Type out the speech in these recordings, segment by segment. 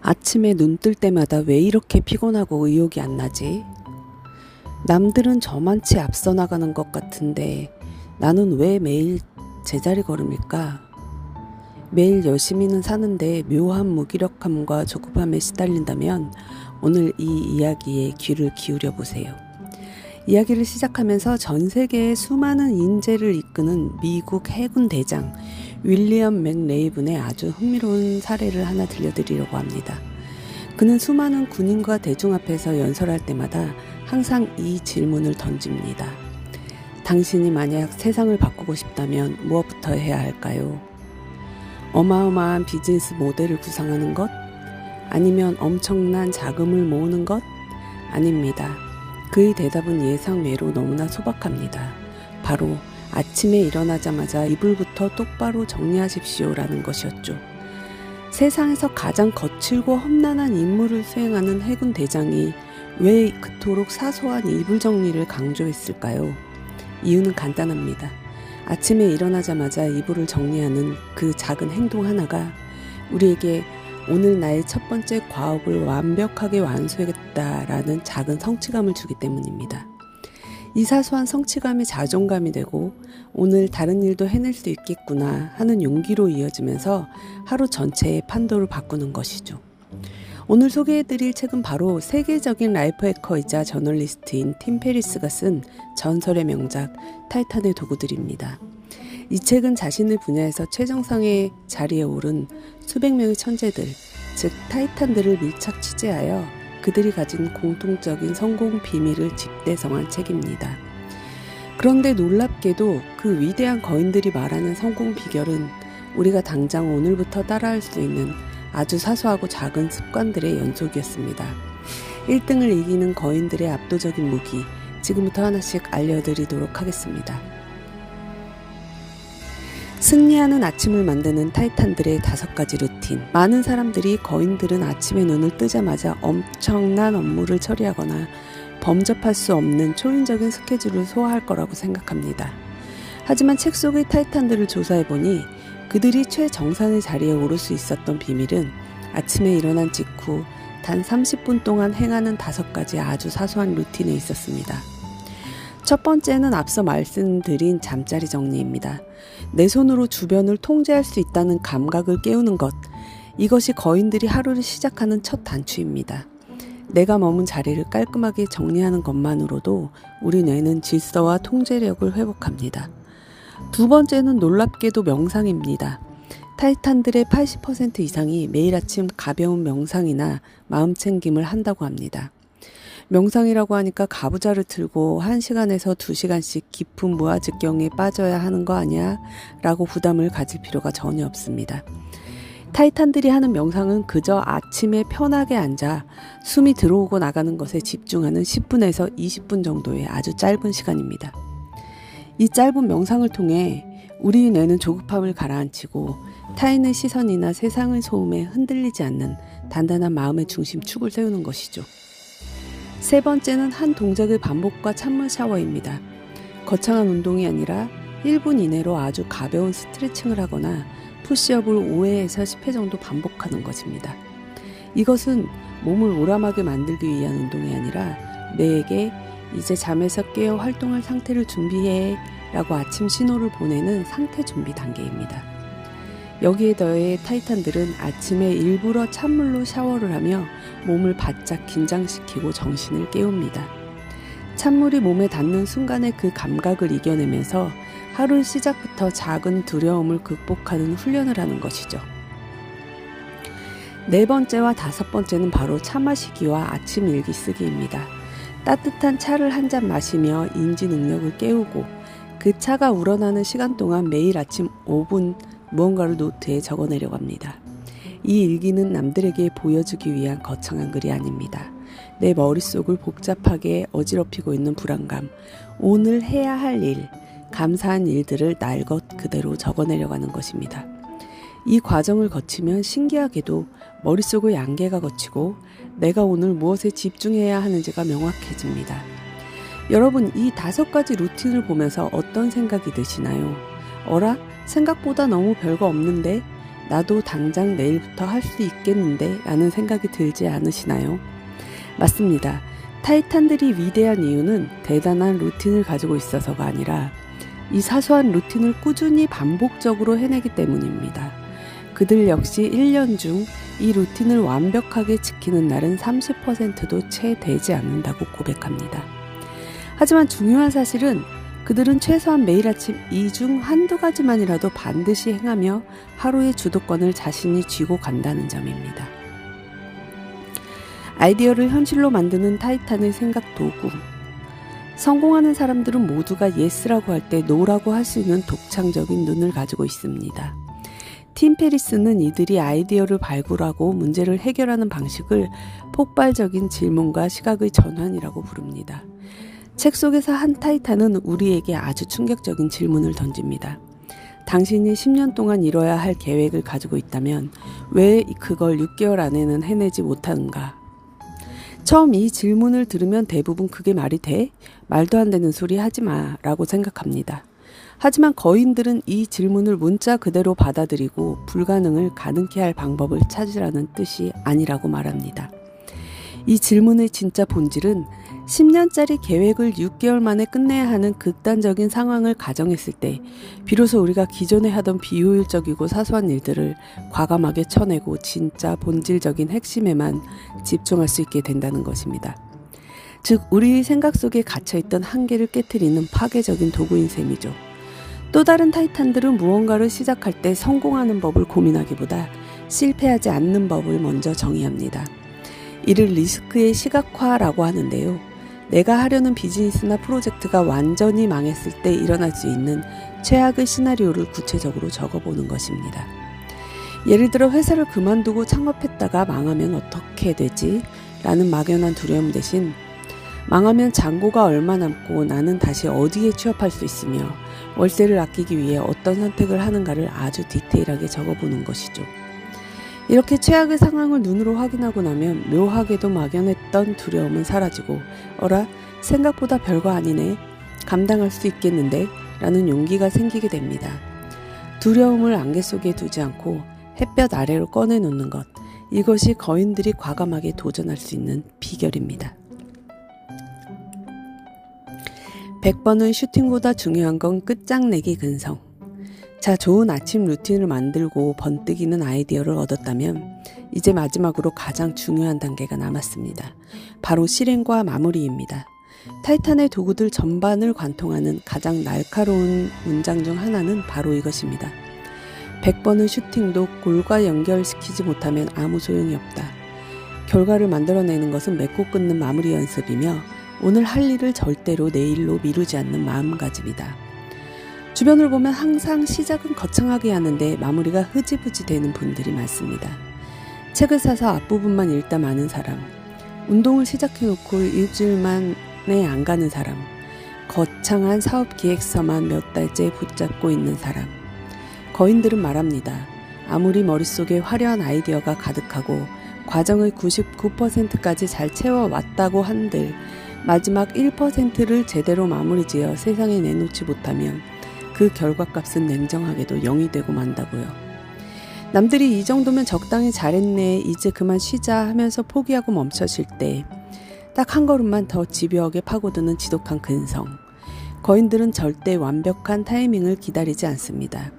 아침에 눈 뜰 때마다 왜 이렇게 피곤하고 의욕이 안 나지? 남들은 저만치 앞서 나가는 것 같은데 나는 왜 매일 제자리 걸음일까? 매일 열심히는 사는데 묘한 무기력함과 조급함에 시달린다면 오늘 이 이야기에 귀를 기울여 보세요. 이야기를 시작하면서 전 세계의 수많은 인재를 이끄는 미국 해군 대장 윌리엄 맥레이븐의 아주 흥미로운 사례를 하나 들려드리려고 합니다. 그는 수많은 군인과 대중 앞에서 연설할 때마다 항상 이 질문을 던집니다. 당신이 만약 세상을 바꾸고 싶다면 무엇부터 해야 할까요? 어마어마한 비즈니스 모델을 구상하는 것? 아니면 엄청난 자금을 모으는 것? 아닙니다. 그의 대답은 예상외로 너무나 소박합니다. 바로 아침에 일어나자마자 이불부터 똑바로 정리하십시오라는 것이었죠. 세상에서 가장 거칠고 험난한 임무를 수행하는 해군 대장이 왜 그토록 사소한 이불 정리를 강조했을까요? 이유는 간단합니다. 아침에 일어나자마자 이불을 정리하는 그 작은 행동 하나가 우리에게 오늘 나의 첫 번째 과업을 완벽하게 완수하겠다라는 작은 성취감을 주기 때문입니다. 이 사소한 성취감이 자존감이 되고 오늘 다른 일도 해낼 수 있겠구나 하는 용기로 이어지면서 하루 전체의 판도를 바꾸는 것이죠. 오늘 소개해드릴 책은 바로 세계적인 라이프 해커이자 저널리스트인 팀 페리스가 쓴 전설의 명작 타이탄의 도구들입니다. 이 책은 자신의 분야에서 최정상의 자리에 오른 수백 명의 천재들, 즉 타이탄들을 밀착 취재하여 그들이 가진 공통적인 성공 비밀을 집대성한 책입니다. 그런데 놀랍게도 그 위대한 거인들이 말하는 성공 비결은 우리가 당장 오늘부터 따라할 수 있는 아주 사소하고 작은 습관들의 연속이었습니다. 1등을 이기는 거인들의 압도적인 무기, 지금부터 하나씩 알려드리도록 하겠습니다. 승리하는 아침을 만드는 타이탄들의 5가지 루틴. 많은 사람들이 거인들은 아침에 눈을 뜨자마자 엄청난 업무를 처리하거나 범접할 수 없는 초인적인 스케줄을 소화할 거라고 생각합니다. 하지만 책 속의 타이탄들을 조사해보니 그들이 최정상의 자리에 오를 수 있었던 비밀은 아침에 일어난 직후 단 30분 동안 행하는 5가지 아주 사소한 루틴에 있었습니다. 첫 번째는 앞서 말씀드린 잠자리 정리입니다. 내 손으로 주변을 통제할 수 있다는 감각을 깨우는 것, 이것이 거인들이 하루를 시작하는 첫 단추입니다. 내가 머문 자리를 깔끔하게 정리하는 것만으로도 우리 뇌는 질서와 통제력을 회복합니다. 두 번째는 놀랍게도 명상입니다. 타이탄들의 80% 이상이 매일 아침 가벼운 명상이나 마음챙김을 한다고 합니다. 명상이라고 하니까 가부좌를 틀고 1시간에서 2시간씩 깊은 무아직경에 빠져야 하는 거 아니야? 라고 부담을 가질 필요가 전혀 없습니다. 타이탄들이 하는 명상은 그저 아침에 편하게 앉아 숨이 들어오고 나가는 것에 집중하는 10분에서 20분 정도의 아주 짧은 시간입니다. 이 짧은 명상을 통해 우리 뇌는 조급함을 가라앉히고 타인의 시선이나 세상의 소음에 흔들리지 않는 단단한 마음의 중심축을 세우는 것이죠. 세 번째는 한 동작의 반복과 찬물 샤워입니다. 거창한 운동이 아니라 1분 이내로 아주 가벼운 스트레칭을 하거나 푸시업을 5회에서 10회 정도 반복하는 것입니다. 이것은 몸을 오람하게 만들기 위한 운동이 아니라 뇌에게 이제 잠에서 깨어 활동할 상태를 준비해 라고 아침 신호를 보내는 상태 준비 단계입니다. 여기에 더해 타이탄들은 아침에 일부러 찬물로 샤워를 하며 몸을 바짝 긴장시키고 정신을 깨웁니다. 찬물이 몸에 닿는 순간의 그 감각을 이겨내면서 하루 시작부터 작은 두려움을 극복하는 훈련을 하는 것이죠. 네 번째와 5번째는 바로 차 마시기와 아침 일기 쓰기입니다. 따뜻한 차를 한 잔 마시며 인지 능력을 깨우고 그 차가 우러나는 시간 동안 매일 아침 5분 무언가를 노트에 적어내려고 합니다. 이 일기는 남들에게 보여주기 위한 거창한 글이 아닙니다. 내 머릿속을 복잡하게 어지럽히고 있는 불안감, 오늘 해야 할 일, 감사한 일들을 날 것 그대로 적어내려가는 것입니다. 이 과정을 거치면 신기하게도 머릿속의 양계가 걷히고 내가 오늘 무엇에 집중해야 하는지가 명확해집니다. 여러분, 이 5가지 루틴을 보면서 어떤 생각이 드시나요? 어라? 생각보다 너무 별거 없는데? 나도 당장 내일부터 할 수 있겠는데 라는 생각이 들지 않으시나요? 맞습니다. 타이탄들이 위대한 이유는 대단한 루틴을 가지고 있어서가 아니라 이 사소한 루틴을 꾸준히 반복적으로 해내기 때문입니다. 그들 역시 1년 중 이 루틴을 완벽하게 지키는 날은 30%도 채 되지 않는다고 고백합니다. 하지만 중요한 사실은 그들은 최소한 매일 아침 이 중 한두 가지만이라도 반드시 행하며 하루의 주도권을 자신이 쥐고 간다는 점입니다. 아이디어를 현실로 만드는 타이탄의 생각 도구. 성공하는 사람들은 모두가 예스라고 할 때 노라고 할 수 있는 독창적인 눈을 가지고 있습니다. 팀 페리스는 이들이 아이디어를 발굴하고 문제를 해결하는 방식을 폭발적인 질문과 시각의 전환이라고 부릅니다. 책 속에서 한 타이탄은 우리에게 아주 충격적인 질문을 던집니다. 당신이 10년 동안 이뤄야 할 계획을 가지고 있다면 왜 그걸 6개월 안에는 해내지 못하는가? 처음 이 질문을 들으면 대부분 그게 말이 돼? 말도 안 되는 소리 하지 마 라고 생각합니다. 하지만 거인들은 이 질문을 문자 그대로 받아들이고 불가능을 가능케 할 방법을 찾으라는 뜻이 아니라고 말합니다. 이 질문의 진짜 본질은 10년짜리 계획을 6개월 만에 끝내야 하는 극단적인 상황을 가정했을 때 비로소 우리가 기존에 하던 비효율적이고 사소한 일들을 과감하게 쳐내고 진짜 본질적인 핵심에만 집중할 수 있게 된다는 것입니다. 즉 우리의 생각 속에 갇혀있던 한계를 깨트리는 파괴적인 도구인 셈이죠. 또 다른 타이탄들은 무언가를 시작할 때 성공하는 법을 고민하기보다 실패하지 않는 법을 먼저 정의합니다. 이를 리스크의 시각화라고 하는데요. 내가 하려는 비즈니스나 프로젝트가 완전히 망했을 때 일어날 수 있는 최악의 시나리오를 구체적으로 적어보는 것입니다. 예를 들어 회사를 그만두고 창업했다가 망하면 어떻게 되지? 라는 막연한 두려움 대신 망하면 잔고가 얼마 남고 나는 다시 어디에 취업할 수 있으며 월세를 아끼기 위해 어떤 선택을 하는가를 아주 디테일하게 적어보는 것이죠. 이렇게 최악의 상황을 눈으로 확인하고 나면 묘하게도 막연했던 두려움은 사라지고 어라? 생각보다 별거 아니네. 감당할 수 있겠는데? 라는 용기가 생기게 됩니다. 두려움을 안개 속에 두지 않고 햇볕 아래로 꺼내놓는 것. 이것이 거인들이 과감하게 도전할 수 있는 비결입니다. 100번은 슈팅보다 중요한 건 끝장내기 근성. 자, 좋은 아침 루틴을 만들고 번뜩이는 아이디어를 얻었다면 이제 마지막으로 가장 중요한 단계가 남았습니다. 바로 실행과 마무리입니다. 타이탄의 도구들 전반을 관통하는 가장 날카로운 문장 중 하나는 바로 이것입니다. 100번의 슈팅도 골과 연결시키지 못하면 아무 소용이 없다. 결과를 만들어내는 것은 맺고 끊는 마무리 연습이며 오늘 할 일을 절대로 내일로 미루지 않는 마음가짐이다. 주변을 보면 항상 시작은 거창하게 하는데 마무리가 흐지부지 되는 분들이 많습니다. 책을 사서 앞부분만 읽다 마는 사람, 운동을 시작해놓고 일주일 만에 안 가는 사람, 거창한 사업 기획서만 몇 달째 붙잡고 있는 사람. 거인들은 말합니다. 아무리 머릿속에 화려한 아이디어가 가득하고 과정의 99%까지 잘 채워왔다고 한들 마지막 1%를 제대로 마무리 지어 세상에 내놓지 못하면 그 결과값은 냉정하게도 0이 되고 만다고요. 남들이 이 정도면 적당히 잘했네, 이제 그만 쉬자 하면서 포기하고 멈춰질 때 딱 한 걸음만 더 집요하게 파고드는 지독한 근성. 거인들은 절대 완벽한 타이밍을 기다리지 않습니다.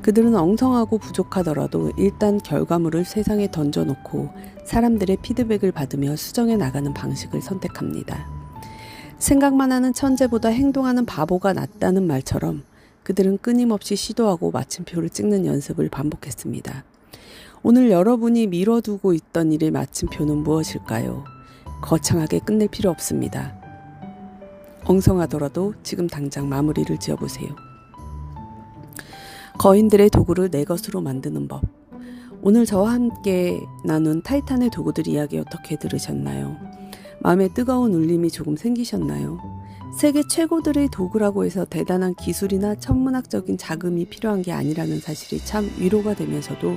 그들은 엉성하고 부족하더라도 일단 결과물을 세상에 던져놓고 사람들의 피드백을 받으며 수정해 나가는 방식을 선택합니다. 생각만 하는 천재보다 행동하는 바보가 낫다는 말처럼 그들은 끊임없이 시도하고 마침표를 찍는 연습을 반복했습니다. 오늘 여러분이 미뤄두고 있던 일의 마침표는 무엇일까요? 거창하게 끝낼 필요 없습니다. 엉성하더라도 지금 당장 마무리를 지어보세요. 거인들의 도구를 내 것으로 만드는 법. 오늘 저와 함께 나눈 타이탄의 도구들 이야기 어떻게 들으셨나요? 마음에 뜨거운 울림이 조금 생기셨나요? 세계 최고들의 도구라고 해서 대단한 기술이나 천문학적인 자금이 필요한 게 아니라는 사실이 참 위로가 되면서도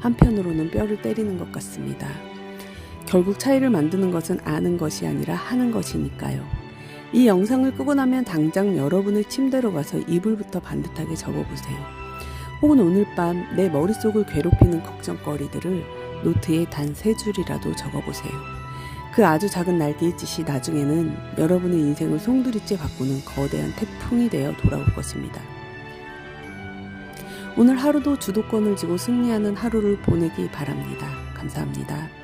한편으로는 뼈를 때리는 것 같습니다. 결국 차이를 만드는 것은 아는 것이 아니라 하는 것이니까요. 이 영상을 끄고 나면 당장 여러분의 침대로 가서 이불부터 반듯하게 접어보세요. 혹은 오늘 밤 내 머릿속을 괴롭히는 걱정거리들을 노트에 단 3줄이라도 적어보세요. 그 아주 작은 날개의 짓이 나중에는 여러분의 인생을 송두리째 바꾸는 거대한 태풍이 되어 돌아올 것입니다. 오늘 하루도 주도권을 쥐고 승리하는 하루를 보내기 바랍니다. 감사합니다.